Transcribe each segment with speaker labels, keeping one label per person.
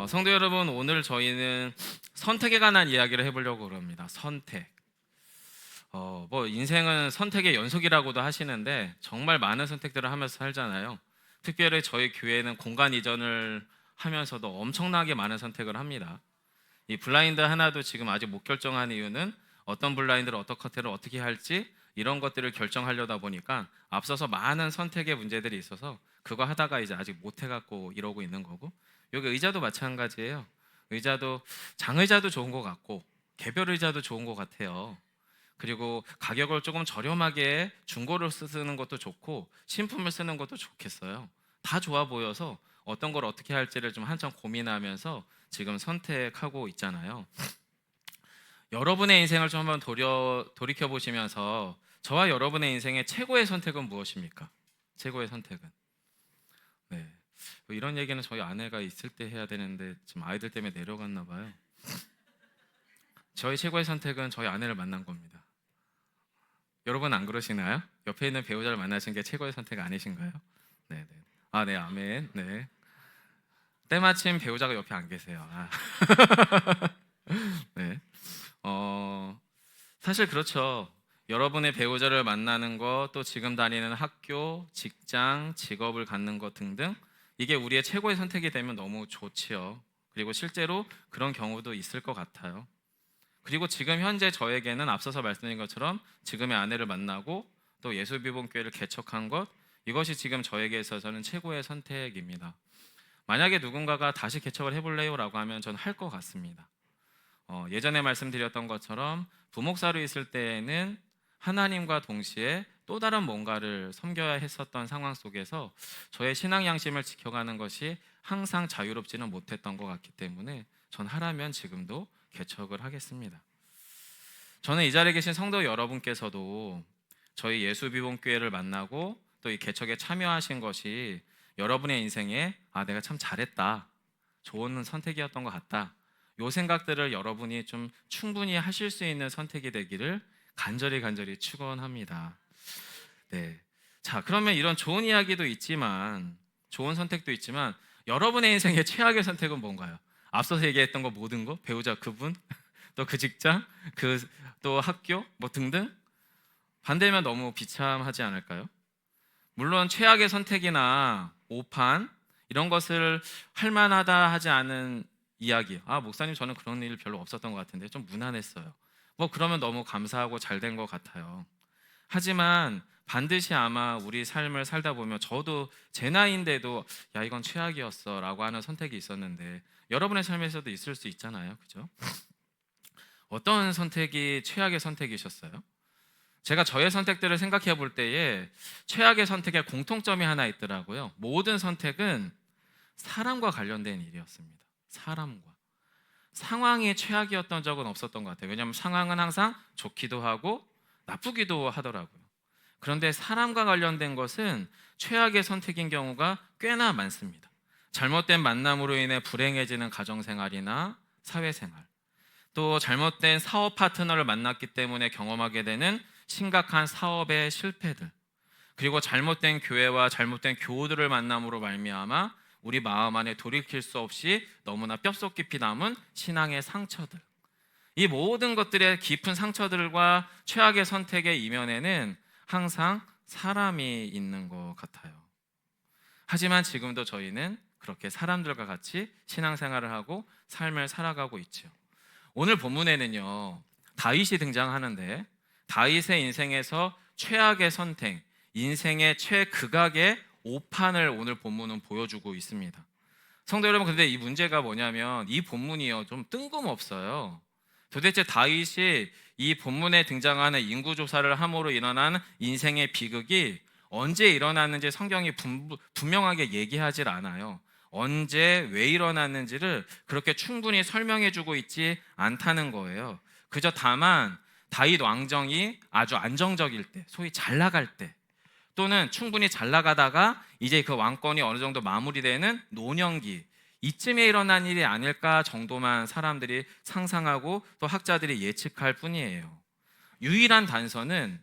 Speaker 1: 성도 여러분, 오늘 저희는 선택에 관한 이야기를 해보려고 합니다. 선택. 인생은 선택의 연속이라고도 하시는데 정말 많은 선택들을 하면서 살잖아요. 특별히 저희 교회는 공간 이전을 하면서도 엄청나게 많은 선택을 합니다. 이 블라인드 하나도 지금 아직 못 결정한 이유는 어떤 블라인드를 어떤 커튼을 어떻게 할지 이런 것들을 결정하려다 보니까 앞서서 많은 선택의 문제들이 있어서 그거 하다가 이제 아직 못 해갖고 이러고 있는 거고, 여기 의자도 마찬가지예요. 의자도 장의자도 좋은 것 같고 개별 의자도 좋은 것 같아요. 그리고 가격을 조금 저렴하게 중고를 쓰는 것도 좋고 신품을 쓰는 것도 좋겠어요. 다 좋아 보여서 어떤 걸 어떻게 할지를 좀 한참 고민하면서 지금 선택하고 있잖아요. 여러분의 인생을 좀 한번 돌이켜 보시면서 저와 여러분의 인생의 최고의 선택은 무엇입니까? 최고의 선택은. 네. 이런 얘기는 저희 아내가 있을 때 해야 되는데 지금 아이들 때문에 내려갔나 봐요. 저희 최고의 선택은 저희 아내를 만난 겁니다. 여러분 안 그러시나요? 옆에 있는 배우자를 만나신 게 최고의 선택 아니신가요? 네, 네. 아, 네, 아멘. 네. 때마침 배우자가 옆에 안 계세요. 네. 사실 그렇죠. 여러분의 배우자를 만나는 것, 또 지금 다니는 학교, 직장, 직업을 갖는 것 등등, 이게 우리의 최고의 선택이 되면 너무 좋지요. 그리고 실제로 그런 경우도 있을 것 같아요. 그리고 지금 현재 저에게는 앞서서 말씀드린 것처럼 지금의 아내를 만나고 또 예수비본교회를 개척한 것, 이것이 지금 저에게 있어서는 최고의 선택입니다. 만약에 누군가가 다시 개척을 해볼래요? 라고 하면 저는 할 것 같습니다. 예전에 말씀드렸던 것처럼 부목사로 있을 때에는 하나님과 동시에 또 다른 뭔가를 섬겨야 했었던 상황 속에서 저의 신앙 양심을 지켜가는 것이 항상 자유롭지는 못했던 것 같기 때문에 전 하라면 지금도 개척을 하겠습니다. 저는 이 자리에 계신 성도 여러분께서도 저희 예수비본교회를 만나고 또 이 개척에 참여하신 것이 여러분의 인생에 내가 참 잘했다, 좋은 선택이었던 것 같다, 요 생각들을 여러분이 좀 충분히 하실 수 있는 선택이 되기를 간절히 축원합니다. 네. 자, 그러면 이런 좋은 이야기도 있지만, 좋은 선택도 있지만 여러분의 인생의 최악의 선택은 뭔가요? 앞서서 얘기했던 거 모든 거, 배우자 그분, 또 그 직장, 또 학교 뭐 등등, 반대면 너무 비참하지 않을까요? 물론 최악의 선택이나 오판 이런 것을 할 만하다 하지 않은 이야기, 목사님 저는 그런 일 별로 없었던 것 같은데 좀 무난했어요, 뭐 그러면 너무 감사하고 잘 된 것 같아요. 하지만 반드시 아마 우리 삶을 살다 보면 저도 제 나이인데도 야 이건 최악이었어 라고 하는 선택이 있었는데 여러분의 삶에서도 있을 수 있잖아요, 그죠? 어떤 선택이 최악의 선택이셨어요? 제가 저의 선택들을 생각해 볼 때에 최악의 선택에 공통점이 하나 있더라고요. 모든 선택은 사람과 관련된 일이었습니다. 사람과. 상황이 최악이었던 적은 없었던 것 같아요. 왜냐하면 상황은 항상 좋기도 하고 나쁘기도 하더라고요. 그런데 사람과 관련된 것은 최악의 선택인 경우가 꽤나 많습니다. 잘못된 만남으로 인해 불행해지는 가정생활이나 사회생활, 또 잘못된 사업 파트너를 만났기 때문에 경험하게 되는 심각한 사업의 실패들, 그리고 잘못된 교회와 잘못된 교우들을 만남으로 말미암아 우리 마음 안에 돌이킬 수 없이 너무나 뼛속 깊이 남은 신앙의 상처들, 이 모든 것들의 깊은 상처들과 최악의 선택의 이면에는 항상 사람이 있는 것 같아요. 하지만 지금도 저희는 그렇게 사람들과 같이 신앙생활을 하고 삶을 살아가고 있죠. 오늘 본문에는요, 다윗이 등장하는데 다윗의 인생에서 최악의 선택, 인생의 최극악의 오판을 오늘 본문은 보여주고 있습니다. 성도 여러분, 근데 이 문제가 뭐냐면 이 본문이요 좀 뜬금없어요. 도대체 다윗이 이 본문에 등장하는 인구조사를 함으로 일어난 인생의 비극이 언제 일어났는지 성경이 분명하게 얘기하질 않아요. 언제 왜 일어났는지를 그렇게 충분히 설명해주고 있지 않다는 거예요. 그저 다만 다윗 왕정이 아주 안정적일 때, 소위 잘 나갈 때, 또는 충분히 잘 나가다가 이제 그 왕권이 어느 정도 마무리되는 노년기, 이쯤에 일어난 일이 아닐까 정도만 사람들이 상상하고 또 학자들이 예측할 뿐이에요. 유일한 단서는,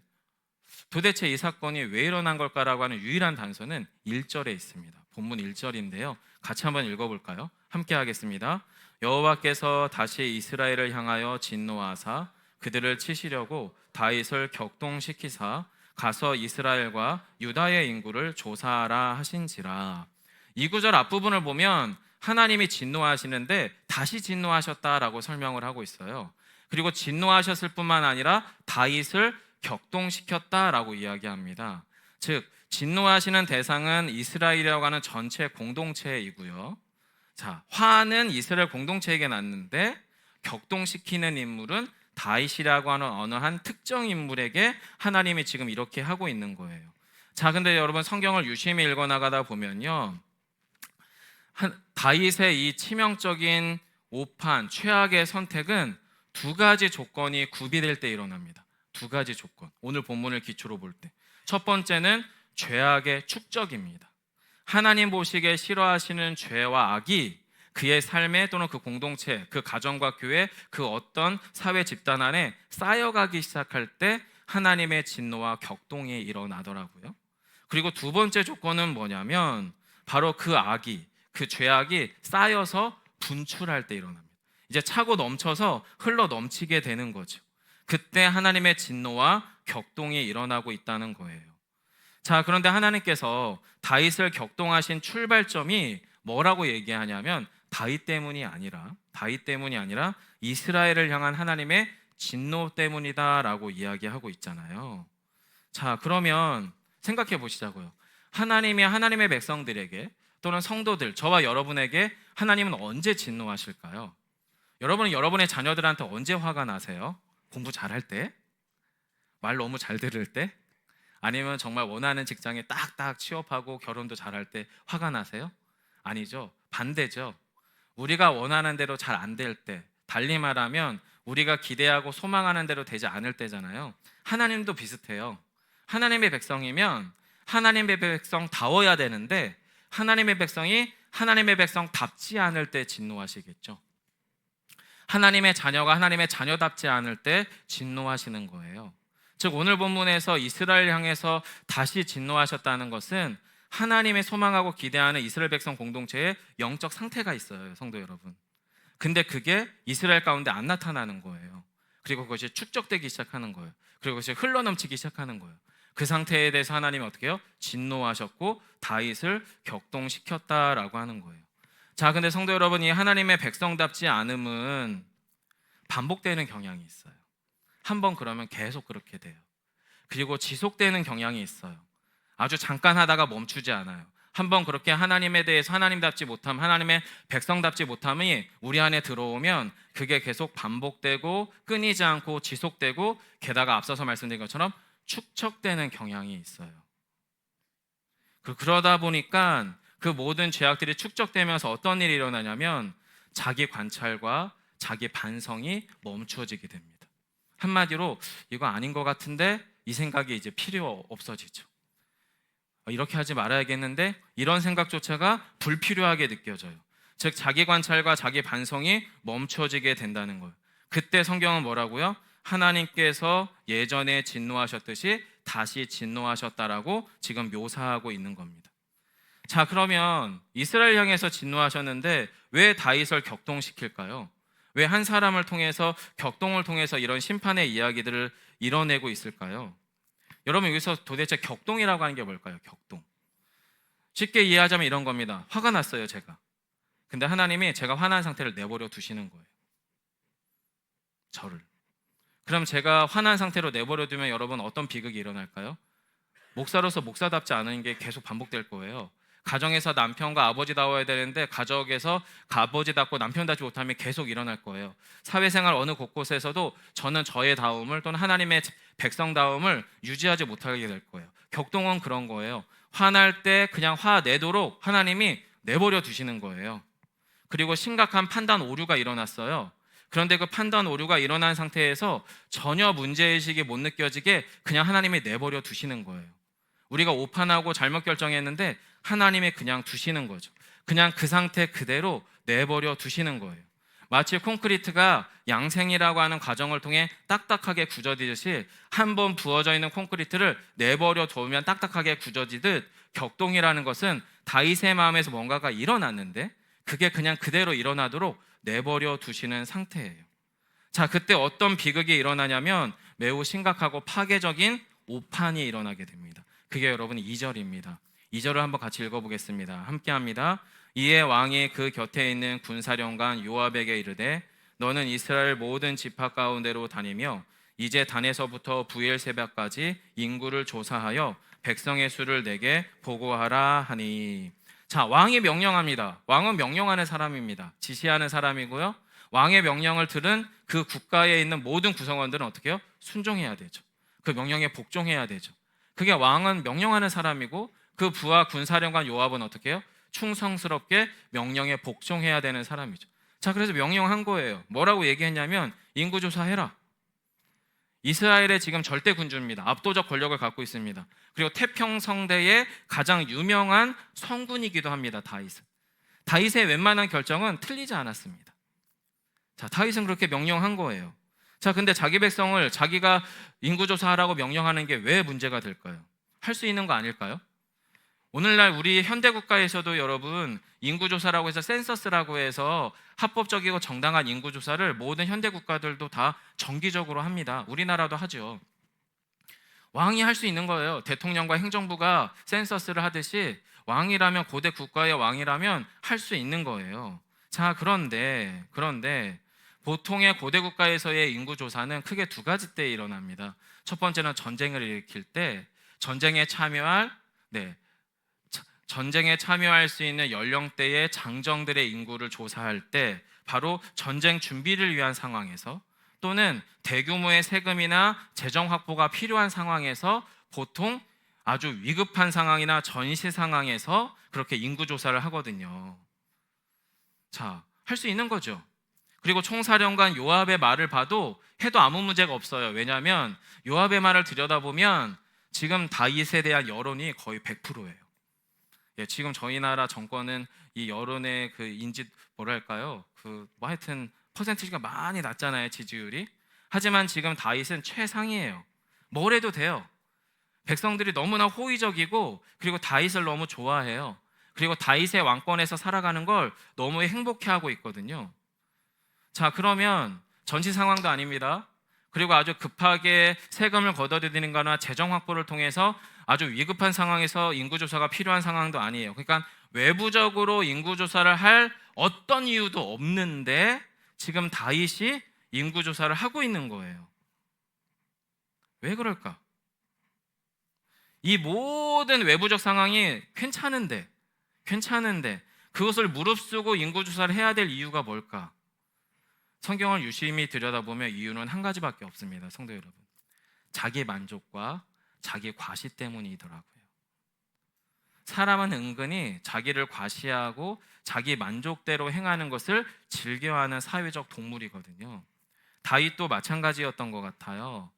Speaker 1: 도대체 이 사건이 왜 일어난 걸까라고 하는 유일한 단서는 1절에 있습니다. 본문 1절인데요. 같이 한번 읽어볼까요? 함께 하겠습니다. 여호와께서 다시 이스라엘을 향하여 진노하사 그들을 치시려고 다윗을 격동시키사 가서 이스라엘과 유다의 인구를 조사하라 하신지라. 이 구절 앞부분을 보면 하나님이 진노하시는데 다시 진노하셨다라고 설명을 하고 있어요. 그리고 진노하셨을 뿐만 아니라 다윗을 격동시켰다라고 이야기합니다. 즉 진노하시는 대상은 이스라엘이라고 하는 전체 공동체이고요. 자, 화는 이스라엘 공동체에게 났는데 격동시키는 인물은 다윗이라고 하는 어느 한 특정 인물에게 하나님이 지금 이렇게 하고 있는 거예요. 자, 근데 여러분 성경을 유심히 읽어나가다 보면요, 다윗의 이 치명적인 오판, 최악의 선택은 두 가지 조건이 구비될 때 일어납니다. 두 가지 조건. 오늘 본문을 기초로 볼 때. 첫 번째는 죄악의 축적입니다. 하나님 보시기에 싫어하시는 죄와 악이 그의 삶에 또는 그 공동체, 그 가정과 교회, 그 어떤 사회 집단 안에 쌓여가기 시작할 때 하나님의 진노와 격동이 일어나더라고요. 그리고 두 번째 조건은 뭐냐면 바로 그 악이, 그 죄악이 쌓여서 분출할 때 일어납니다. 이제 차고 넘쳐서 흘러 넘치게 되는 거죠. 그때 하나님의 진노와 격동이 일어나고 있다는 거예요. 자, 그런데 하나님께서 다윗을 격동하신 출발점이 뭐라고 얘기하냐면 다윗 때문이 아니라 이스라엘을 향한 하나님의 진노 때문이다라고 이야기하고 있잖아요. 자, 그러면 생각해 보시자고요. 하나님이 하나님의 백성들에게 또는 성도들, 저와 여러분에게 하나님은 언제 진노하실까요? 여러분은 여러분의 자녀들한테 언제 화가 나세요? 공부 잘할 때? 말 너무 잘 들을 때? 아니면 정말 원하는 직장에 딱딱 취업하고 결혼도 잘할 때 화가 나세요? 아니죠. 반대죠. 우리가 원하는 대로 잘 안 될 때, 달리 말하면 우리가 기대하고 소망하는 대로 되지 않을 때잖아요. 하나님도 비슷해요. 하나님의 백성이면 하나님의 백성다워야 되는데 하나님의 백성이 하나님의 백성답지 않을 때 진노하시겠죠. 하나님의 자녀가 하나님의 자녀답지 않을 때 진노하시는 거예요. 즉 오늘 본문에서 이스라엘 향해서 다시 진노하셨다는 것은 하나님의 소망하고 기대하는 이스라엘 백성 공동체의 영적 상태가 있어요, 성도 여러분. 근데 그게 이스라엘 가운데 안 나타나는 거예요. 그리고 그것이 축적되기 시작하는 거예요. 그리고 그것이 흘러넘치기 시작하는 거예요. 그 상태에 대해서 하나님이 어떻게 해요? 진노하셨고 다윗을 격동시켰다라고 하는 거예요. 자, 근데 성도 여러분, 이 하나님의 백성답지 않음은 반복되는 경향이 있어요. 한번 그러면 계속 그렇게 돼요. 그리고 지속되는 경향이 있어요. 아주 잠깐 하다가 멈추지 않아요. 한번 그렇게 하나님에 대해서 하나님답지 못함, 하나님의 백성답지 못함이 우리 안에 들어오면 그게 계속 반복되고 끊이지 않고 지속되고 게다가 앞서서 말씀드린 것처럼 축적되는 경향이 있어요. 그러다 보니까 그 모든 죄악들이 축적되면서 어떤 일이 일어나냐면 자기 관찰과 자기 반성이 멈춰지게 됩니다. 한마디로 이거 아닌 것 같은데 이 생각이 이제 필요 없어지죠. 이렇게 하지 말아야겠는데 이런 생각조차가 불필요하게 느껴져요. 즉 자기 관찰과 자기 반성이 멈춰지게 된다는 거예요. 그때 성경은 뭐라고요? 하나님께서 예전에 진노하셨듯이 다시 진노하셨다라고 지금 묘사하고 있는 겁니다. 자, 그러면 이스라엘 향해서 진노하셨는데 왜 다윗을 격동시킬까요? 왜 한 사람을 통해서 격동을 통해서 이런 심판의 이야기들을 이뤄내고 있을까요? 여러분, 여기서 도대체 격동이라고 하는 게 뭘까요? 격동. 쉽게 이해하자면 이런 겁니다. 화가 났어요, 제가. 근데 하나님이 제가 화난 상태를 내버려 두시는 거예요. 저를. 그럼 제가 화난 상태로 내버려 두면 여러분 어떤 비극이 일어날까요? 목사로서 목사답지 않은 게 계속 반복될 거예요. 가정에서 남편과 아버지다워야 되는데 가정에서 아버지답고 남편답지 못함이 계속 일어날 거예요. 사회생활 어느 곳곳에서도 저는 저의 다움을 또는 하나님의 백성다움을 유지하지 못하게 될 거예요. 격동은 그런 거예요. 화날 때 그냥 화 내도록 하나님이 내버려 두시는 거예요. 그리고 심각한 판단 오류가 일어났어요. 그런데 그 판단 오류가 일어난 상태에서 전혀 문제의식이 못 느껴지게 그냥 하나님이 내버려 두시는 거예요. 우리가 오판하고 잘못 결정했는데 하나님이 그냥 두시는 거죠. 그냥 그 상태 그대로 내버려 두시는 거예요. 마치 콘크리트가 양생이라고 하는 과정을 통해 딱딱하게 굳어지듯이 한번 부어져 있는 콘크리트를 내버려 두면 딱딱하게 굳어지듯 격동이라는 것은 다윗의 마음에서 뭔가가 일어났는데 그게 그냥 그대로 일어나도록 내버려 두시는 상태예요. 자, 그때 어떤 비극이 일어나냐면 매우 심각하고 파괴적인 오판이 일어나게 됩니다. 그게 여러분 2절입니다. 2절을 한번 같이 읽어보겠습니다. 함께합니다. 이에 왕이 그 곁에 있는 군사령관 요압에게 이르되 너는 이스라엘 모든 지파 가운데로 다니며 이제 단에서부터 부엘세바까지 인구를 조사하여 백성의 수를 내게 보고하라 하니. 자, 왕이 명령합니다. 왕은 명령하는 사람입니다. 지시하는 사람이고요. 왕의 명령을 들은 그 국가에 있는 모든 구성원들은 어떻게 해요? 순종해야 되죠. 그 명령에 복종해야 되죠. 그게 왕은 명령하는 사람이고 그 부하 군사령관 요압은 어떻게 해요? 충성스럽게 명령에 복종해야 되는 사람이죠. 자, 그래서 명령한 거예요. 뭐라고 얘기했냐면 인구조사해라. 이스라엘의 지금 절대 군주입니다. 압도적 권력을 갖고 있습니다. 그리고 태평성대의 가장 유명한 성군이기도 합니다. 다윗은. 다윗의 웬만한 결정은 틀리지 않았습니다. 자, 다윗은 그렇게 명령한 거예요. 자, 근데 자기 백성을 자기가 인구조사하라고 명령하는 게 왜 문제가 될까요? 할 수 있는 거 아닐까요? 오늘날 우리 현대국가에서도 여러분 인구조사라고 해서 센서스라고 해서 합법적이고 정당한 인구조사를 모든 현대국가들도 다 정기적으로 합니다. 우리나라도 하죠. 왕이 할 수 있는 거예요. 대통령과 행정부가 센서스를 하듯이 왕이라면, 고대 국가의 왕이라면 할 수 있는 거예요. 자, 그런데 보통의 고대 국가에서의 인구조사는 크게 두 가지 때 일어납니다. 첫 번째는 전쟁을 일으킬 때 전쟁에 참여할 수 있는 연령대의 장정들의 인구를 조사할 때, 바로 전쟁 준비를 위한 상황에서, 또는 대규모의 세금이나 재정 확보가 필요한 상황에서, 보통 아주 위급한 상황이나 전시 상황에서 그렇게 인구조사를 하거든요. 자, 할 수 있는 거죠. 그리고 총사령관 요압의 말을 봐도 해도 아무 문제가 없어요. 왜냐하면 요압의 말을 들여다보면 지금 다윗에 대한 여론이 거의 100%예요. 예, 지금 저희 나라 정권은 이 여론의 그 인지 뭐랄까요? 하여튼 퍼센티지가 많이 낮잖아요, 지지율이. 하지만 지금 다윗은 최상이에요. 뭘 해도 돼요. 백성들이 너무나 호의적이고, 그리고 다윗을 너무 좋아해요. 그리고 다윗의 왕권에서 살아가는 걸 너무 행복해하고 있거든요. 자, 그러면 전시 상황도 아닙니다. 그리고 아주 급하게 세금을 걷어들이는 거나 재정 확보를 통해서 아주 위급한 상황에서 인구조사가 필요한 상황도 아니에요. 그러니까 외부적으로 인구조사를 할 어떤 이유도 없는데 지금 다윗이 인구조사를 하고 있는 거예요. 왜 그럴까? 이 모든 외부적 상황이 괜찮은데 그것을 무릅쓰고 인구조사를 해야 될 이유가 뭘까? 성경을 유심히 들여다보면 이유는 한 가지밖에 없습니다. 성도 여러분, 자기 만족과 자기 과시 때문이더라고요. 사람은 은근히 자기를 과시하고 자기 만족대로 행하는 것을 즐겨하는 사회적 동물이거든요. 다윗도 마찬가지였던 것 같아요.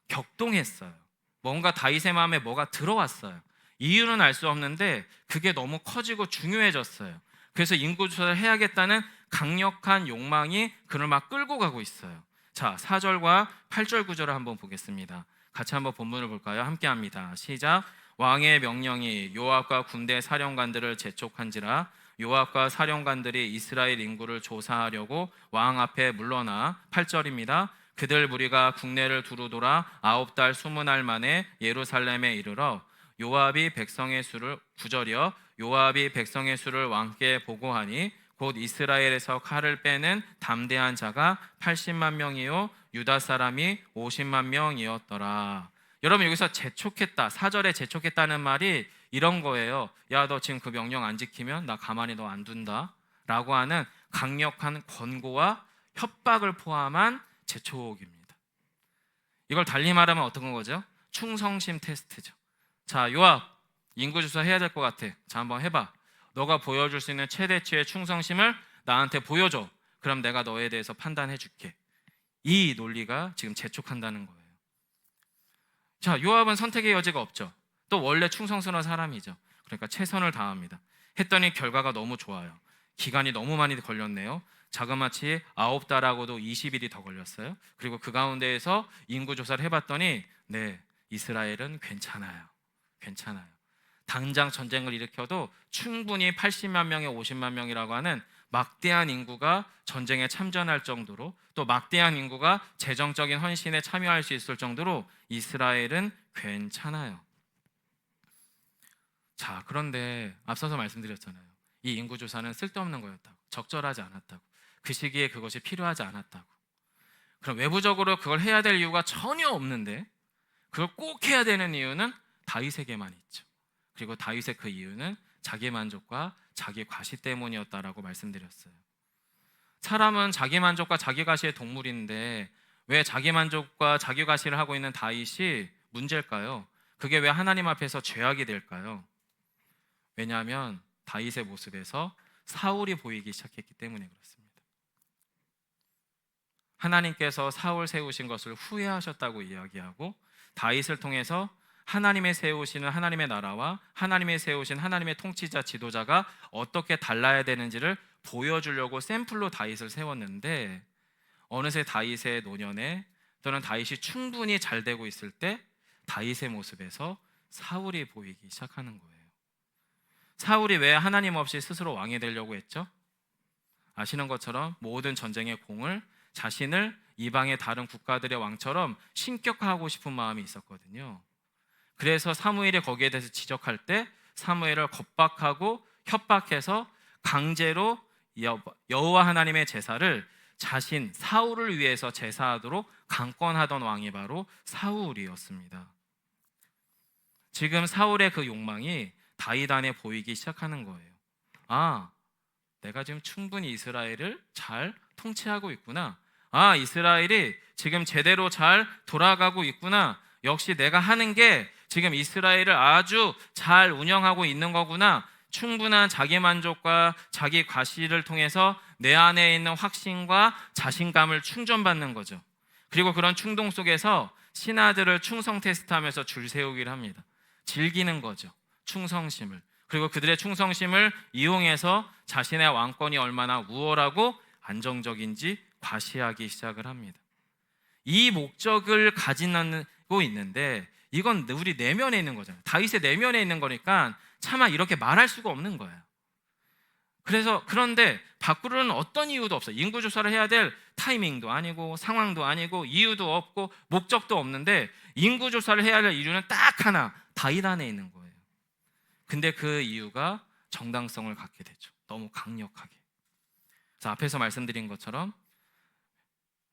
Speaker 1: 격동했어요. 뭔가 다윗의 마음에 뭐가 들어왔어요. 이유는 알 수 없는데 그게 너무 커지고 중요해졌어요. 그래서 인구조사를 해야겠다는 강력한 욕망이 그를 막 끌고 가고 있어요. 자, 4절과 8절 구절을 한번 보겠습니다. 같이 한번 본문을 볼까요? 함께 합니다. 시작. 왕의 명령이 요압과 군대 사령관들을 재촉한지라 요압과 사령관들이 이스라엘 인구를 조사하려고 왕 앞에 물러나. 8절입니다. 그들 무리가 국내를 두루 돌아 9달 20날 만에 예루살렘에 이르러 요압이 백성의 수를 9절이요. 요압이 백성의 수를 왕께 보고하니 곧 이스라엘에서 칼을 빼는 담대한 자가 80만 명이요 유다 사람이 50만 명이었더라. 여러분, 여기서 재촉했다, 4절에 재촉했다는 말이 이런 거예요. 야, 너 지금 그 명령 안 지키면 나 가만히 너 안 둔다 라고 하는 강력한 권고와 협박을 포함한 재촉입니다. 이걸 달리 말하면 어떤 거죠? 충성심 테스트죠. 자, 요압, 인구조사 해야 될 것 같아. 자, 한번 해봐. 너가 보여줄 수 있는 최대치의 충성심을 나한테 보여줘. 그럼 내가 너에 대해서 판단해 줄게. 이 논리가 지금 재촉한다는 거예요. 자, 요압은 선택의 여지가 없죠. 또 원래 충성스러운 사람이죠. 그러니까 최선을 다합니다. 했더니 결과가 너무 좋아요. 기간이 너무 많이 걸렸네요. 자그마치 9달하고도 20일이 더 걸렸어요. 그리고 그 가운데에서 인구조사를 해봤더니 이스라엘은 괜찮아요. 당장 전쟁을 일으켜도 충분히 80만 명에 50만 명이라고 하는 막대한 인구가 전쟁에 참전할 정도로, 또 막대한 인구가 재정적인 헌신에 참여할 수 있을 정도로 이스라엘은 괜찮아요. 자, 그런데 앞서서 말씀드렸잖아요. 이 인구조사는 쓸데없는 거였다고, 적절하지 않았다고, 그 시기에 그것이 필요하지 않았다고. 그럼 외부적으로 그걸 해야 될 이유가 전혀 없는데 그걸 꼭 해야 되는 이유는 다윗에게만 있죠. 그리고 다윗의 그 이유는 자기 만족과 자기 과시 때문이었다라고 말씀드렸어요. 사람은 자기 만족과 자기 과시의 동물인데 왜 자기 만족과 자기 과시를 하고 있는 다윗이 문제일까요? 그게 왜 하나님 앞에서 죄악이 될까요? 왜냐하면 다윗의 모습에서 사울이 보이기 시작했기 때문에 그렇습니다. 하나님께서 사울 세우신 것을 후회하셨다고 이야기하고, 다윗을 통해서 하나님의 세우시는 하나님의 나라와 하나님의 세우신 하나님의 통치자 지도자가 어떻게 달라야 되는지를 보여주려고 샘플로 다윗을 세웠는데, 어느새 다윗의 노년에 또는 다윗이 충분히 잘 되고 있을 때 다윗의 모습에서 사울이 보이기 시작하는 거예요. 사울이 왜 하나님 없이 스스로 왕이 되려고 했죠? 아시는 것처럼 모든 전쟁의 공을 자신을 이방의 다른 국가들의 왕처럼 신격화하고 싶은 마음이 있었거든요. 그래서 사무엘이 거기에 대해서 지적할 때 사무엘을 겁박하고 협박해서 강제로 여호와 하나님의 제사를 자신 사울을 위해서 제사하도록 강권하던 왕이 바로 사울이었습니다. 지금 사울의 그 욕망이 다윗 안에 보이기 시작하는 거예요. 아, 내가 지금 충분히 이스라엘을 잘 통치하고 있구나. 아, 이스라엘이 지금 제대로 잘 돌아가고 있구나. 역시 내가 하는 게 지금 이스라엘을 아주 잘 운영하고 있는 거구나. 충분한 자기 만족과 자기 과시를 통해서 내 안에 있는 확신과 자신감을 충전받는 거죠. 그리고 그런 충동 속에서 신하들을 충성 테스트하면서 줄 세우기를 합니다. 즐기는 거죠, 충성심을. 그리고 그들의 충성심을 이용해서 자신의 왕권이 얼마나 우월하고 안정적인지 과시하기 시작을 합니다. 이 목적을 가지고 있는데 이건 우리 내면에 있는 거잖아요. 다윗의 내면에 있는 거니까 차마 이렇게 말할 수가 없는 거예요. 그런데 밖으로는 어떤 이유도 없어요. 인구조사를 해야 될 타이밍도 아니고 상황도 아니고 이유도 없고 목적도 없는데 인구조사를 해야 될 이유는 딱 하나, 다윗 안에 있는 거예요. 근데 그 이유가 정당성을 갖게 되죠. 너무 강력하게. 자, 앞에서 말씀드린 것처럼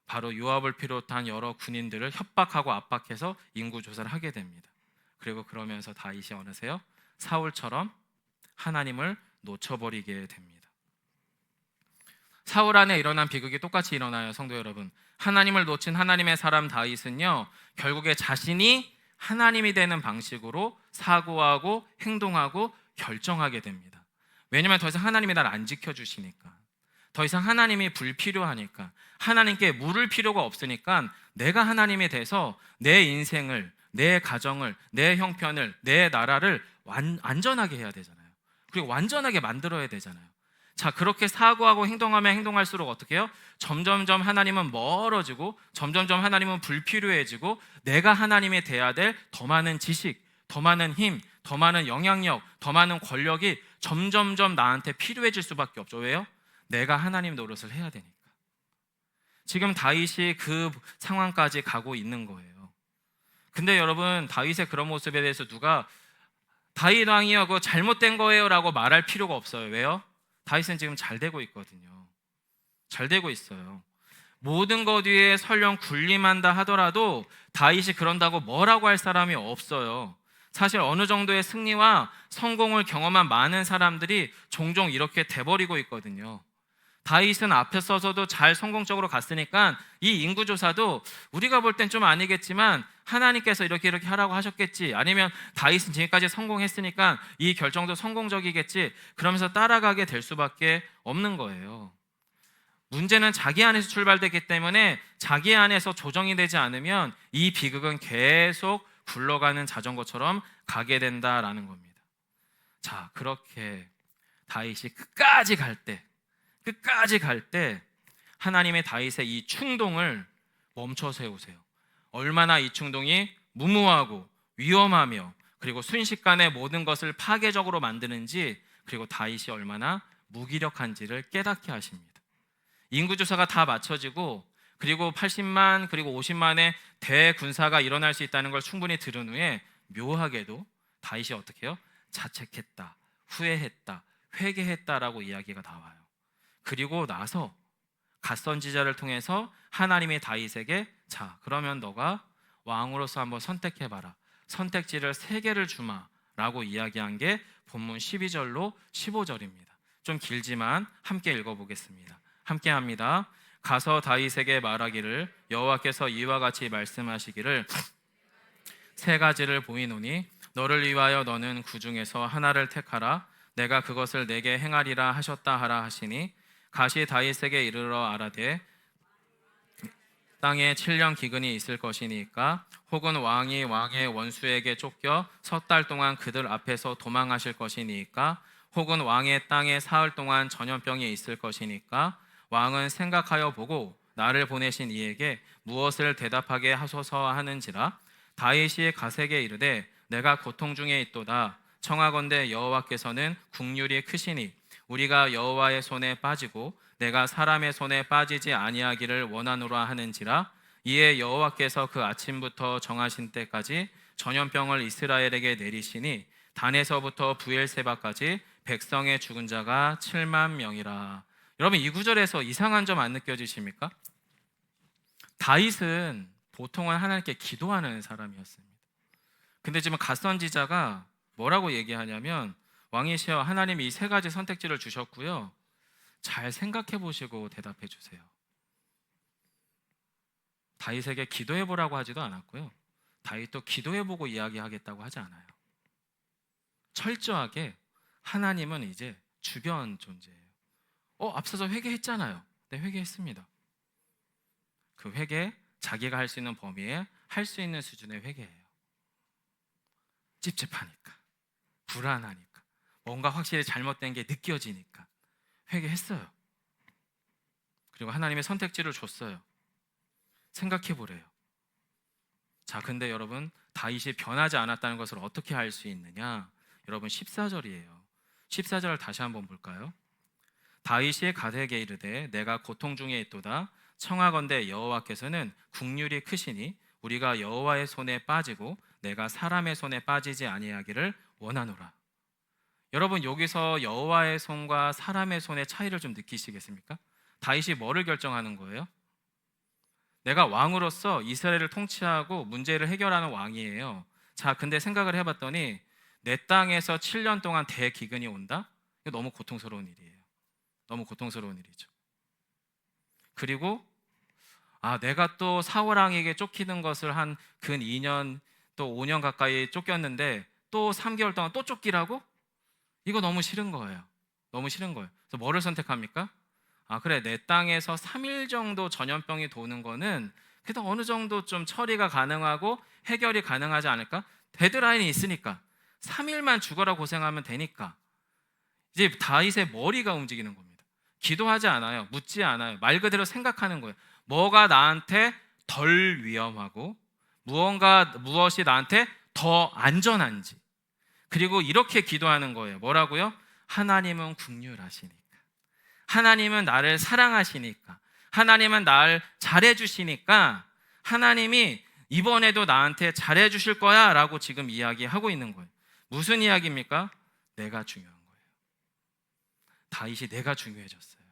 Speaker 1: 바로 요압을 비롯한 여러 군인들을 협박하고 압박해서 인구조사를 하게 됩니다. 그리고 그러면서 다윗이 어느새요 사울처럼 하나님을 놓쳐버리게 됩니다. 사울 안에 일어난 비극이 똑같이 일어나요, 성도 여러분. 하나님을 놓친 하나님의 사람 다윗은요 결국에 자신이 하나님이 되는 방식으로 사고하고 행동하고 결정하게 됩니다. 왜냐하면 더 이상 하나님이 날 안 지켜주시니까, 더 이상 하나님이 불필요하니까, 하나님께 물을 필요가 없으니까 내가 하나님이 돼서 내 인생을, 내 가정을, 내 형편을, 내 나라를 안전하게 해야 되잖아요. 그리고 완전하게 만들어야 되잖아요. 자, 그렇게 사고하고 행동하면 행동할수록 어떻게 해요? 점점점 하나님은 멀어지고 점점점 하나님은 불필요해지고 내가 하나님이 돼야 될 더 많은 지식, 더 많은 힘, 더 많은 영향력, 더 많은 권력이 점점점 나한테 필요해질 수밖에 없죠. 왜요? 내가 하나님 노릇을 해야 되니까. 지금 다윗이 그 상황까지 가고 있는 거예요. 근데 여러분, 다윗의 그런 모습에 대해서 누가 다윗 왕이요 그거 잘못된 거예요 라고 말할 필요가 없어요. 왜요? 다윗은 지금 잘 되고 있거든요. 잘 되고 있어요. 모든 것 위에 설령 군림한다 하더라도 다윗이 그런다고 뭐라고 할 사람이 없어요. 사실 어느 정도의 승리와 성공을 경험한 많은 사람들이 종종 이렇게 돼버리고 있거든요. 다윗은 앞에 서서도 잘 성공적으로 갔으니까 이 인구조사도 우리가 볼 땐 좀 아니겠지만 하나님께서 이렇게 하라고 하셨겠지, 아니면 다윗은 지금까지 성공했으니까 이 결정도 성공적이겠지, 그러면서 따라가게 될 수밖에 없는 거예요. 문제는 자기 안에서 출발되기 때문에 자기 안에서 조정이 되지 않으면 이 비극은 계속 굴러가는 자전거처럼 가게 된다라는 겁니다. 자, 그렇게 다윗이 끝까지 갈 때 하나님의 다윗의 이 충동을 멈춰 세우세요. 얼마나 이 충동이 무모하고 위험하며 그리고 순식간에 모든 것을 파괴적으로 만드는지, 그리고 다윗이 얼마나 무기력한지를 깨닫게 하십니다. 인구조사가 다 맞춰지고, 그리고 80만 그리고 50만의 대군사가 일어날 수 있다는 걸 충분히 들은 후에 묘하게도 다윗이 어떻게 해요? 자책했다, 후회했다, 회개했다라고 이야기가 나와요. 그리고 나서 갓선지자를 통해서 하나님이 다윗에게, 자, 그러면 너가 왕으로서 한번 선택해봐라, 선택지를 3개를 주마 라고 이야기한 게 본문 12절로 15절입니다. 좀 길지만 함께 읽어보겠습니다. 함께 합니다. 가서 다윗에게 말하기를, 여호와께서 이와 같이 말씀하시기를, 3가지를 보이노니 너를 위하여 너는 그 중에서 하나를 택하라. 내가 그것을 내게 행하리라 하셨다 하라 하시니, 가시 다윗에게 이르러 아라되 땅에 7년 기근이 있을 것이니까, 혹은 왕이 왕의 원수에게 쫓겨 석 달 동안 그들 앞에서 도망하실 것이니까, 혹은 왕의 땅에 사흘 동안 전염병이 있을 것이니까, 왕은 생각하여 보고 나를 보내신 이에게 무엇을 대답하게 하소서 하는지라. 다윗이 갓에게 이르되 내가 고통 중에 있도다. 청하건대 여호와께서는 국률이 크시니 우리가 여호와의 손에 빠지고 내가 사람의 손에 빠지지 아니하기를 원하노라 하는지라. 이에 여호와께서 그 아침부터 정하신 때까지 전염병을 이스라엘에게 내리시니 단에서부터 부엘세바까지 백성의 죽은 자가 7만 명이라. 여러분, 이 구절에서 이상한 점 안 느껴지십니까? 다윗은 보통은 하나님께 기도하는 사람이었습니다. 근데 지금 갓선지자가 뭐라고 얘기하냐면, 왕이시여, 하나님이 이 3가지 선택지를 주셨고요, 잘 생각해 보시고 대답해 주세요. 다윗에게 기도해 보라고 하지도 않았고요, 다윗도 기도해 보고 이야기하겠다고 하지 않아요. 철저하게 하나님은 이제 주변 존재예요. 앞서서 회개했잖아요. 네, 회개했습니다. 그 회개, 자기가 할 수 있는 범위에 할 수 있는 수준의 회개예요. 찝찝하니까, 불안하니까, 뭔가 확실히 잘못된 게 느껴지니까 회개했어요. 그리고 하나님의 선택지를 줬어요. 생각해 보래요. 자, 근데 여러분, 다윗이 변하지 않았다는 것을 어떻게 알 수 있느냐? 여러분, 14절이에요. 14절을 다시 한번 볼까요? 다윗이 갓에게 이르되 내가 고통 중에 있도다. 청하건대 여호와께서는 국률이 크시니 우리가 여호와의 손에 빠지고 내가 사람의 손에 빠지지 아니하기를 원하노라. 여러분, 여기서 여호와의 손과 사람의 손의 차이를 좀 느끼시겠습니까? 다윗이 뭐를 결정하는 거예요? 내가 왕으로서 이스라엘을 통치하고 문제를 해결하는 왕이에요. 자, 근데 생각을 해봤더니 내 땅에서 7년 동안 대기근이 온다? 이거 너무 고통스러운 일이에요. 너무 고통스러운 일이죠. 그리고 내가 또 사울 왕에게 쫓기는 것을 한 근 2년 또 5년 가까이 쫓겼는데 또 3개월 동안 또 쫓기라고? 이거 너무 싫은 거예요. 너무 싫은 거예요. 그래서 뭐를 선택합니까? 그래, 내 땅에서 3일 정도 전염병이 도는 거는 그래도 어느 정도 좀 처리가 가능하고 해결이 가능하지 않을까? 데드라인이 있으니까 3일만 죽어라 고생하면 되니까. 이제 다윗의 머리가 움직이는 겁니다. 기도하지 않아요. 묻지 않아요. 말 그대로 생각하는 거예요. 뭐가 나한테 덜 위험하고 무엇이 나한테 더 안전한지. 그리고 이렇게 기도하는 거예요. 뭐라고요? 하나님은 긍휼하시니까, 하나님은 나를 사랑하시니까, 하나님은 나를 잘해주시니까 하나님이 이번에도 나한테 잘해주실 거야 라고 지금 이야기하고 있는 거예요. 무슨 이야기입니까? 내가 중요한 거예요. 다윗이 내가 중요해졌어요.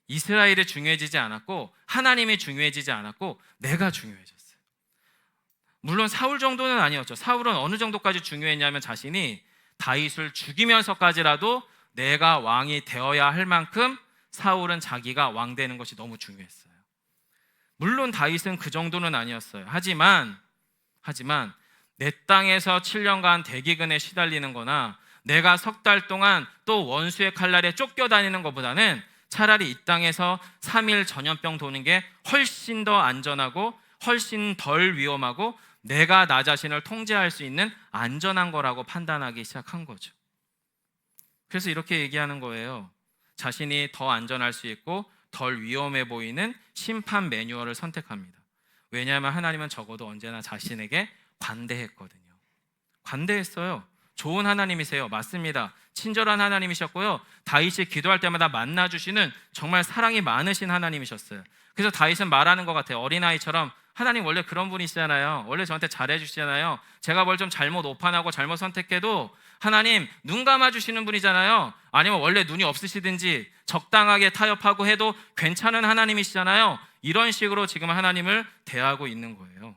Speaker 1: 이스라엘이 중요해지지 않았고 하나님이 중요해지지 않았고 내가 중요해졌어요. 물론 사울 정도는 아니었죠. 사울은 어느 정도까지 중요했냐면 자신이 다윗을 죽이면서까지라도 내가 왕이 되어야 할 만큼 사울은 자기가 왕 되는 것이 너무 중요했어요. 물론 다윗은 그 정도는 아니었어요. 하지만 내 땅에서 7년간 대기근에 시달리는 거나 내가 석 달 동안 또 원수의 칼날에 쫓겨다니는 것보다는 차라리 이 땅에서 3일 전염병 도는 게 훨씬 더 안전하고 훨씬 덜 위험하고 내가 나 자신을 통제할 수 있는 안전한 거라고 판단하기 시작한 거죠. 그래서 이렇게 얘기하는 거예요. 자신이 더 안전할 수 있고 덜 위험해 보이는 심판 매뉴얼을 선택합니다. 왜냐하면 하나님은 적어도 언제나 자신에게 관대했거든요. 관대했어요. 좋은 하나님이세요. 맞습니다. 친절한 하나님이셨고요. 다윗이 기도할 때마다 만나주시는 정말 사랑이 많으신 하나님이셨어요. 그래서 다윗은 말하는 것 같아요. 어린아이처럼 하나님 원래 그런 분이시잖아요. 원래 저한테 잘해주시잖아요. 제가 뭘 좀 잘못 오판하고 잘못 선택해도 하나님 눈 감아주시는 분이잖아요. 아니면 원래 눈이 없으시든지 적당하게 타협하고 해도 괜찮은 하나님이시잖아요. 이런 식으로 지금 하나님을 대하고 있는 거예요.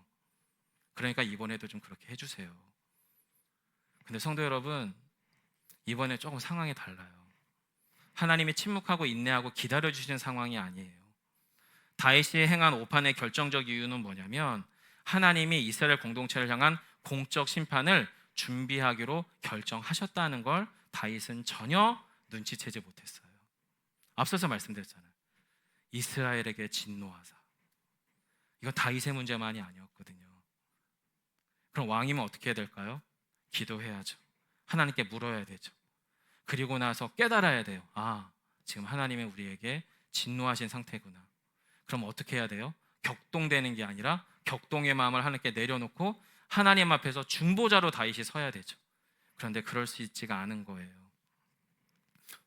Speaker 1: 그러니까 이번에도 좀 그렇게 해주세요. 근데 성도 여러분, 이번에 조금 상황이 달라요. 하나님이 침묵하고 인내하고 기다려주시는 상황이 아니에요. 다윗이 행한 오판의 결정적 이유는 뭐냐면 하나님이 이스라엘 공동체를 향한 공적 심판을 준비하기로 결정하셨다는 걸 다윗은 전혀 눈치채지 못했어요. 앞서서 말씀드렸잖아요. 이스라엘에게 진노하사. 이건 다윗의 문제만이 아니었거든요. 그럼 왕이면 어떻게 해야 될까요? 기도해야죠. 하나님께 물어야 되죠. 그리고 나서 깨달아야 돼요. 아, 지금 하나님이 우리에게 진노하신 상태구나. 그럼 어떻게 해야 돼요? 격동되는 게 아니라 격동의 마음을 하나님께 내려놓고 하나님 앞에서 중보자로 다윗이 서야 되죠. 그런데 그럴 수 있지가 않은 거예요.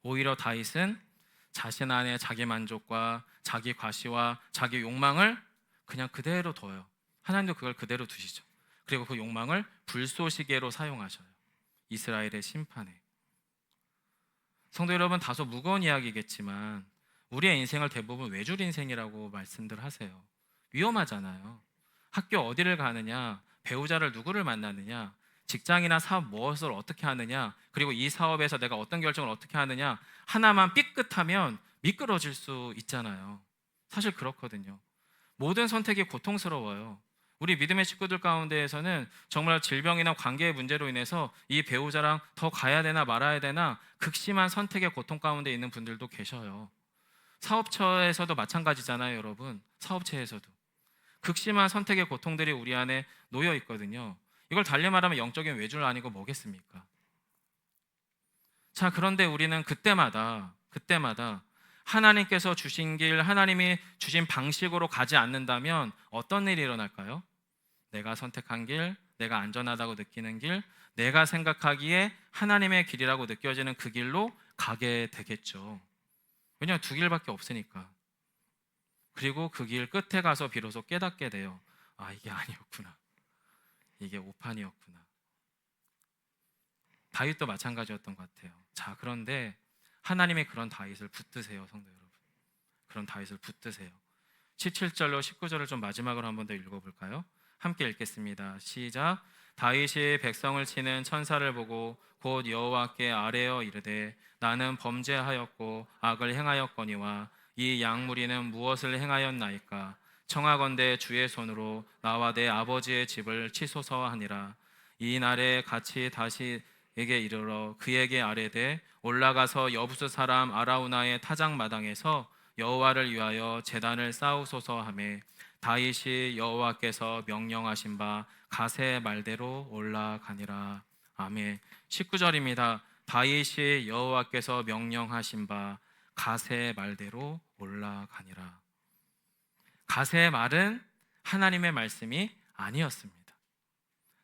Speaker 1: 오히려 다윗은 자신 안에 자기 만족과 자기 과시와 자기 욕망을 그냥 그대로 둬요. 하나님도 그걸 그대로 두시죠. 그리고 그 욕망을 불쏘시개로 사용하셔요. 이스라엘의 심판에. 성도 여러분, 다소 무거운 이야기겠지만 우리의 인생을 대부분 외줄 인생이라고 말씀들 하세요. 위험하잖아요. 학교 어디를 가느냐, 배우자를 누구를 만나느냐, 직장이나 사업 무엇을 어떻게 하느냐, 그리고 이 사업에서 내가 어떤 결정을 어떻게 하느냐, 하나만 삐끗하면 미끄러질 수 있잖아요. 사실 그렇거든요. 모든 선택이 고통스러워요. 우리 믿음의 식구들 가운데에서는 정말 질병이나 관계의 문제로 인해서 이 배우자랑 더 가야 되나 말아야 되나 극심한 선택의 고통 가운데 있는 분들도 계셔요. 사업처에서도 마찬가지잖아요, 여러분. 사업체에서도 극심한 선택의 고통들이 우리 안에 놓여 있거든요. 이걸 달리 말하면 영적인 외줄 아니고 뭐겠습니까? 자, 그런데 우리는 그때마다 하나님께서 주신 길, 하나님이 주신 방식으로 가지 않는다면 어떤 일이 일어날까요? 내가 선택한 길, 내가 안전하다고 느끼는 길, 내가 생각하기에 하나님의 길이라고 느껴지는 그 길로 가게 되겠죠. 왜냐하면 두 길밖에 없으니까. 그리고 그 길 끝에 가서 비로소 깨닫게 돼요. 아, 이게 아니었구나. 이게 오판이었구나. 다윗도 마찬가지였던 것 같아요. 자, 그런데 하나님의 그런 다윗을 붙드세요, 성도 여러분. 그런 다윗을 붙드세요. 17절로 19절을 좀 마지막으로 한 번 더 읽어볼까요? 함께 읽겠습니다. 시작. 다윗이 백성을 치는 천사를 보고 곧 여호와께 아뢰어 이르되 나는 범죄하였고 악을 행하였거니와 이 양무리는 무엇을 행하였나이까? 청하건대 주의 손으로 나와 내 아버지의 집을 치소서 하니라. 이 날에 같이 다시에게 이르러 그에게 아뢰되 올라가서 여부스 사람 아라우나의 타작마당에서 여호와를 위하여 제단을 쌓으소서 하매 다윗이 여호와께서 명령하신 바 가세 말대로 올라가니라. 아멘. 19절입니다. 다윗이 여호와께서 명령하신 바 가세 말대로 올라가니라. 가세의 말은 하나님의 말씀이 아니었습니다.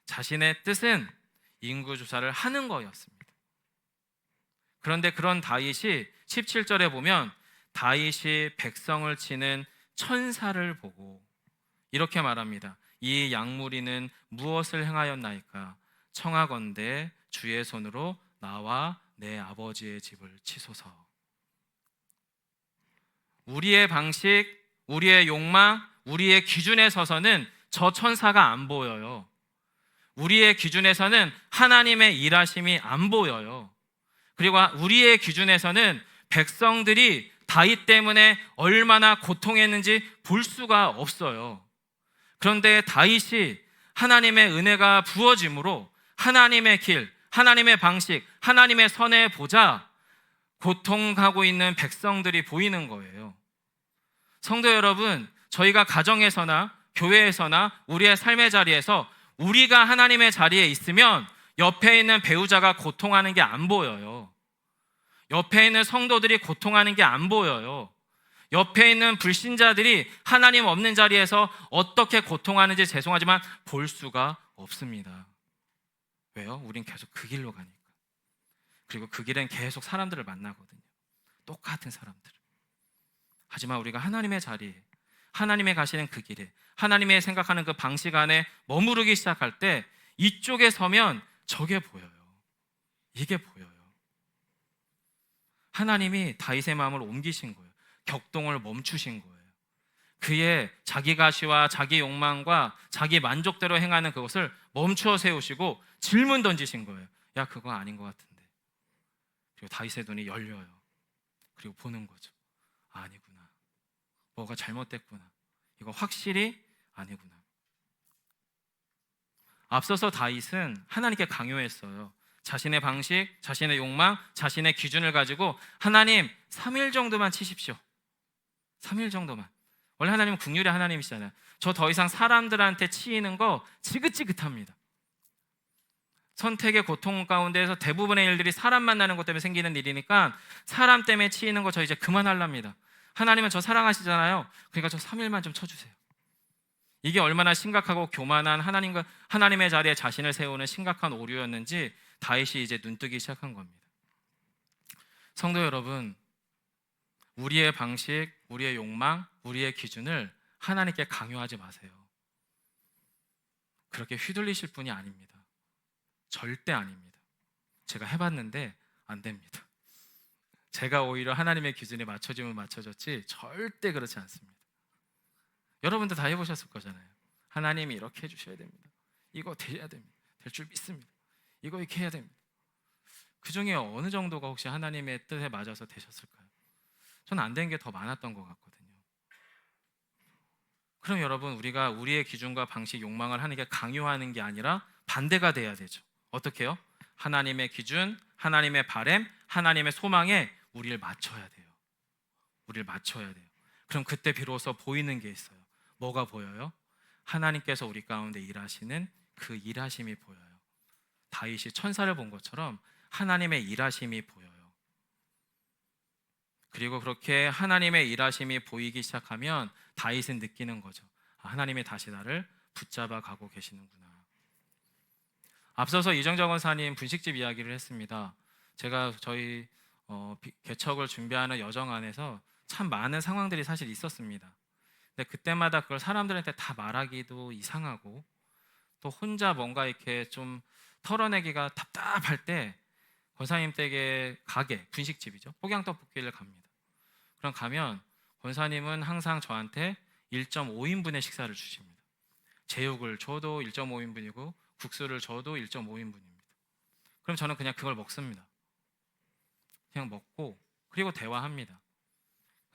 Speaker 1: 자신의 뜻은 인구조사를 하는 거였습니다. 그런데 그런 다윗이 17절에 보면 다윗이 백성을 치는 천사를 보고 이렇게 말합니다. 이 양무리는 무엇을 행하였나이까? 청하건대 주의 손으로 나와 내 아버지의 집을 치소서. 우리의 방식, 우리의 욕망, 우리의 기준에 서서는 저 천사가 안 보여요. 우리의 기준에서는 하나님의 일하심이 안 보여요. 그리고 우리의 기준에서는 백성들이 다윗 때문에 얼마나 고통했는지 볼 수가 없어요. 그런데 다윗이 하나님의 은혜가 부어짐으로 하나님의 길, 하나님의 방식, 하나님의 선에 보자 고통하고 있는 백성들이 보이는 거예요. 성도 여러분, 저희가 가정에서나 교회에서나 우리의 삶의 자리에서 우리가 하나님의 자리에 있으면 옆에 있는 배우자가 고통하는 게 안 보여요. 옆에 있는 성도들이 고통하는 게 안 보여요. 옆에 있는 불신자들이 하나님 없는 자리에서 어떻게 고통하는지 죄송하지만 볼 수가 없습니다. 왜요? 우린 계속 그 길로 가니까. 그리고 그 길엔 계속 사람들을 만나거든요. 똑같은 사람들. 하지만 우리가 하나님의 자리에, 하나님의 가시는 그 길에, 하나님의 생각하는 그 방식 안에 머무르기 시작할 때 이쪽에 서면 저게 보여요. 이게 보여요. 하나님이 다윗의 마음을 옮기신 거예요. 격동을 멈추신 거예요. 그의 자기 가시와 자기 욕망과 자기 만족대로 행하는 그것을 멈추어 세우시고 질문 던지신 거예요. 야, 그거 아닌 것 같은데. 그리고 다윗의 눈이 열려요. 그리고 보는 거죠. 아니구나. 뭐가 잘못됐구나. 이거 확실히 아니구나. 앞서서 다윗은 하나님께 강요했어요. 자신의 방식, 자신의 욕망, 자신의 기준을 가지고 하나님 3일 정도만 치십시오. 3일 정도만. 원래 하나님은 긍휼의 하나님이시잖아요. 저 더 이상 사람들한테 치이는 거 지긋지긋합니다. 선택의 고통 가운데에서 대부분의 일들이 사람 만나는 것 때문에 생기는 일이니까 사람 때문에 치이는 거 저 이제 그만하랍니다. 하나님은 저 사랑하시잖아요. 그러니까 저 3일만 좀 쳐주세요. 이게 얼마나 심각하고 교만한 하나님의 자리에 자신을 세우는 심각한 오류였는지 다윗이 이제 눈뜨기 시작한 겁니다. 성도 여러분, 우리의 방식, 우리의 욕망, 우리의 기준을 하나님께 강요하지 마세요. 그렇게 휘둘리실 분이 아닙니다. 절대 아닙니다. 제가 해봤는데 안 됩니다. 제가 오히려 하나님의 기준에 맞춰지면 맞춰졌지 절대 그렇지 않습니다. 여러분도 다 해보셨을 거잖아요. 하나님이 이렇게 해주셔야 됩니다. 이거 돼야 됩니다. 될 줄 믿습니다. 이거 이렇게 해야 됩니다. 그 중에 어느 정도가 혹시 하나님의 뜻에 맞아서 되셨을까요? 저는 안 된 게 더 많았던 것 같거든요. 그럼 여러분, 우리가 우리의 기준과 방식, 욕망을 하나님께 강요하는 게 아니라 반대가 돼야 되죠. 어떻게 해요? 하나님의 기준, 하나님의 바램, 하나님의 소망에 우리를 맞춰야 돼요. 우리를 맞춰야 돼요. 그럼 그때 비로소 보이는 게 있어요. 뭐가 보여요? 하나님께서 우리 가운데 일하시는 그 일하심이 보여요. 다윗이 천사를 본 것처럼 하나님의 일하심이 보여요. 그리고 그렇게 하나님의 일하심이 보이기 시작하면 다윗은 느끼는 거죠. 하나님이 다시 나를 붙잡아 가고 계시는구나. 앞서서 이정정 원사님 분식집 이야기를 했습니다. 제가 저희 개척을 준비하는 여정 안에서 참 많은 상황들이 사실 있었습니다. 근데 그때마다 그걸 사람들한테 다 말하기도 이상하고 또 혼자 뭔가 이렇게 좀 털어내기가 답답할 때 권사님 댁에 가게, 분식집이죠. 폭양떡볶이를 갑니다. 그럼 가면 권사님은 항상 저한테 1.5인분의 식사를 주십니다. 제육을 줘도 1.5인분이고 국수를 줘도 1.5인분입니다. 그럼 저는 그냥 그걸 먹습니다. 그냥 먹고 그리고 대화합니다.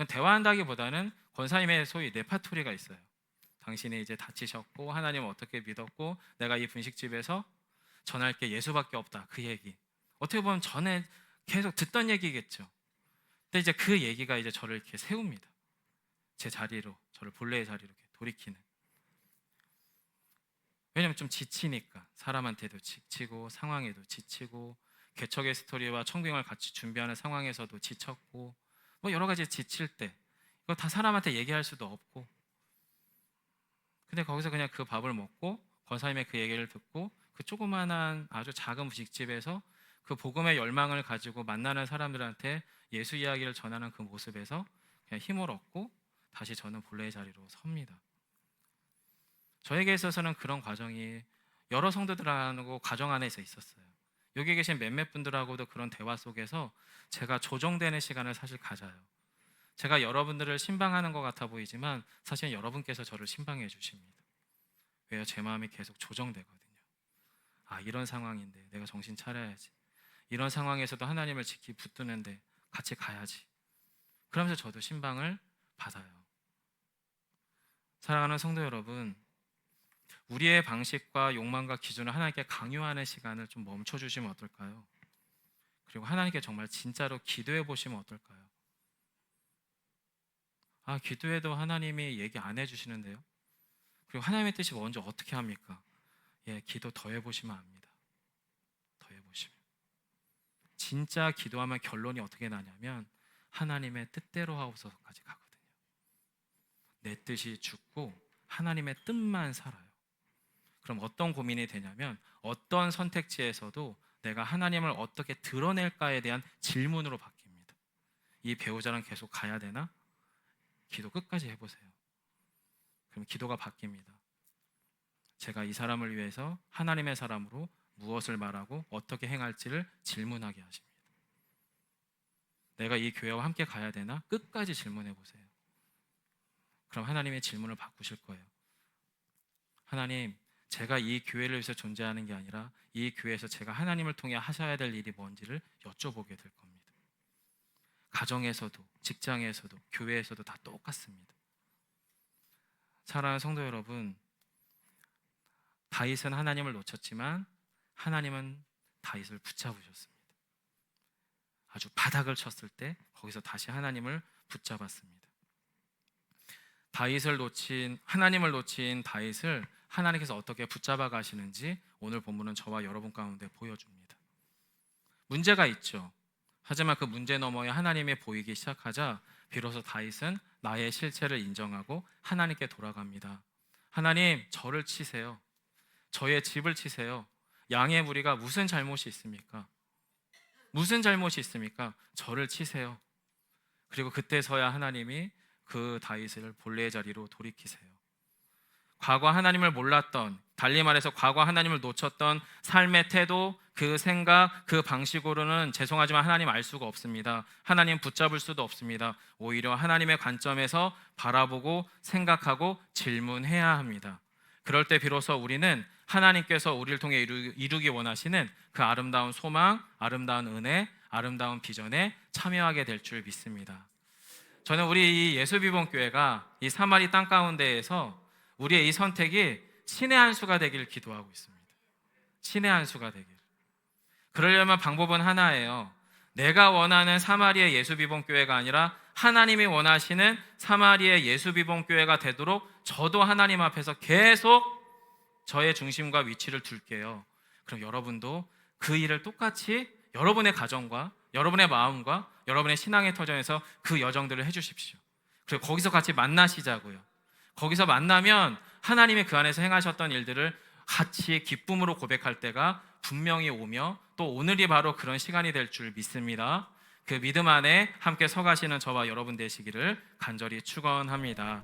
Speaker 1: 대화한다기보다는 권사님의 소위 레파토리가 있어요. 당신이 이제 다치셨고 하나님을 어떻게 믿었고 내가 이 분식집에서 전할 게 예수밖에 없다. 그 얘기. 어떻게 보면 전에 계속 듣던 얘기겠죠. 근데 이제 그 얘기가 이제 저를 이렇게 세웁니다. 제 자리로, 저를 본래의 자리로 이렇게 돌이키는. 왜냐면 좀 지치니까 사람한테도 지치고 상황에도 지치고 개척의 스토리와 청빙을 같이 준비하는 상황에서도 지쳤고 뭐 여러 가지 지칠 때 이거 다 사람한테 얘기할 수도 없고 근데 거기서 그냥 그 밥을 먹고 권사님의 그 얘기를 듣고 그 조그만한 아주 작은 분식집에서 그 복음의 열망을 가지고 만나는 사람들한테 예수 이야기를 전하는 그 모습에서 그냥 힘을 얻고 다시 저는 본래의 자리로 섭니다. 저에게 있어서는 그런 과정이 여러 성도들하고 가정 안에서 있었어요. 여기 계신 몇몇 분들하고도 그런 대화 속에서 제가 조정되는 시간을 사실 가져요. 제가 여러분들을 신방하는 것 같아 보이지만 사실 여러분께서 저를 신방해 주십니다. 왜요? 제 마음이 계속 조정되거든요. 이런 상황인데 내가 정신 차려야지. 이런 상황에서도 하나님을 지키 붙드는데 같이 가야지. 그러면서 저도 신방을 받아요. 사랑하는 성도 여러분, 우리의 방식과 욕망과 기준을 하나님께 강요하는 시간을 좀 멈춰주시면 어떨까요? 그리고 하나님께 정말 진짜로 기도해 보시면 어떨까요? 기도해도 하나님이 얘기 안 해주시는데요. 그리고 하나님의 뜻이 먼저 어떻게 합니까? 기도 더 해보시면 압니다. 더 해보시면. 진짜 기도하면 결론이 어떻게 나냐면 하나님의 뜻대로 하옵소서까지 가거든요. 내 뜻이 죽고 하나님의 뜻만 살아요. 그럼 어떤 고민이 되냐면 어떤 선택지에서도 내가 하나님을 어떻게 드러낼까에 대한 질문으로 바뀝니다. 이 배우자랑 계속 가야 되나? 기도 끝까지 해보세요. 그럼 기도가 바뀝니다. 제가 이 사람을 위해서 하나님의 사람으로 무엇을 말하고 어떻게 행할지를 질문하게 하십니다. 내가 이 교회와 함께 가야 되나? 끝까지 질문해 보세요. 그럼 하나님의 질문을 바꾸실 거예요. 하나님, 제가 이 교회를 위해서 존재하는 게 아니라 이 교회에서 제가 하나님을 통해 하셔야 될 일이 뭔지를 여쭤보게 될 겁니다. 가정에서도 직장에서도 교회에서도 다 똑같습니다. 사랑하는 성도 여러분, 다윗은 하나님을 놓쳤지만 하나님은 다윗을 붙잡으셨습니다. 아주 바닥을 쳤을 때 거기서 다시 하나님을 붙잡았습니다. 하나님을 놓친 다윗을 하나님께서 어떻게 붙잡아 가시는지 오늘 본문은 저와 여러분 가운데 보여줍니다. 문제가 있죠. 하지만 그 문제 너머에 하나님이 보이기 시작하자 비로소 다윗은 나의 실체를 인정하고 하나님께 돌아갑니다. 하나님, 저를 치세요. 저의 집을 치세요. 양의 무리가 무슨 잘못이 있습니까? 무슨 잘못이 있습니까? 저를 치세요. 그리고 그때서야 하나님이 그 다윗을 본래의 자리로 돌이키세요. 과거 하나님을 몰랐던, 달리 말해서 과거 하나님을 놓쳤던 삶의 태도, 그 생각, 그 방식으로는 죄송하지만 하나님 알 수가 없습니다. 하나님 붙잡을 수도 없습니다. 오히려 하나님의 관점에서 바라보고 생각하고 질문해야 합니다. 그럴 때 비로소 우리는 하나님께서 우리를 통해 이루기 원하시는 그 아름다운 소망, 아름다운 은혜, 아름다운 비전에 참여하게 될 줄 믿습니다. 저는 우리 이 예수비본교회가 이 사마리 땅 가운데에서 우리의 이 선택이 신의 한 수가 되길 기도하고 있습니다. 신의 한 수가 되길. 그러려면 방법은 하나예요. 내가 원하는 사마리의 예수비본교회가 아니라 하나님이 원하시는 사마리의 예수비본교회가 되도록 저도 하나님 앞에서 계속 저의 중심과 위치를 둘게요. 그럼 여러분도 그 일을 똑같이 여러분의 가정과 여러분의 마음과 여러분의 신앙의 터전에서 그 여정들을 해주십시오. 그리고 거기서 같이 만나시자고요. 거기서 만나면 하나님이 그 안에서 행하셨던 일들을 같이 기쁨으로 고백할 때가 분명히 오며 또 오늘이 바로 그런 시간이 될 줄 믿습니다. 그 믿음 안에 함께 서가시는 저와 여러분 되시기를 간절히 축원합니다.